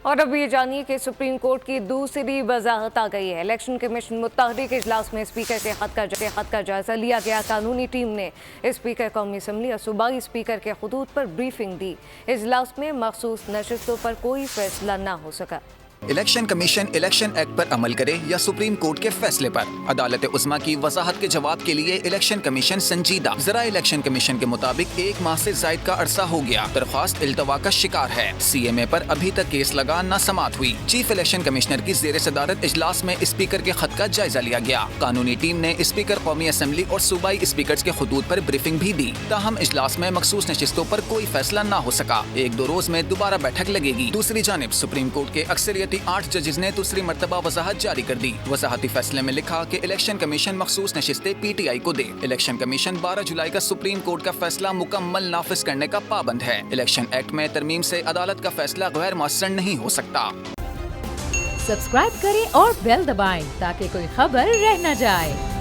और अब ये जानिए कि सुप्रीम कोर्ट की दूसरी वजाहत आ गई है। इलेक्शन कमीशन मुत्तहरिक इजलास में स्पीकर के खत का जायजा लिया गया। कानूनी टीम ने स्पीकर कौमी असम्बली और सूबाई स्पीकर के खतूत पर ब्रीफिंग दी। इजलास में मखसूस नशिस्तों पर कोई फैसला न हो सका। इलेक्शन कमीशन इलेक्शन एक्ट पर अमल करे या सुप्रीम कोर्ट के फैसले पर, अदालत उस्मा की वजाहत के जवाब के लिए इलेक्शन कमीशन संजीदा। जरा इलेक्शन कमीशन के मुताबिक 1 माह से जायद का अरसा हो गया दरख्वास्त इल्तवा का शिकार है। CMA पर अभी तक केस लगा न समात हुई। चीफ इलेक्शन कमिश्नर की जेर सदारत इजलास में स्पीकर के खत का जायजा लिया गया। कानूनी टीम ने स्पीकर कौमी असम्बली और सूबाई स्पीकर के खतूत पर ब्रीफिंग भी दी। ताहम इजलास में मखसूस नशिस्तों पर कोई फैसला न हो सका। 1-2 रोज में दोबारा बैठक लगेगी। दूसरी जानिब सुप्रीम कोर्ट के अक्सरियती 8 जजेस ने दूसरी मर्तबा वजाहत जारी कर दी। वजाहती फैसले में लिखा कि इलेक्शन कमीशन मखसूस नशिस्तें PTI को दे। इलेक्शन कमीशन 12 जुलाई का सुप्रीम कोर्ट का फैसला मुकम्मल नाफिज करने का पाबंद है। इलेक्शन एक्ट में तरमीम से अदालत का फैसला गैर मौसर नहीं हो सकता। सब्सक्राइब करें और बेल दबाएं ताकि कोई खबर रह न जाए।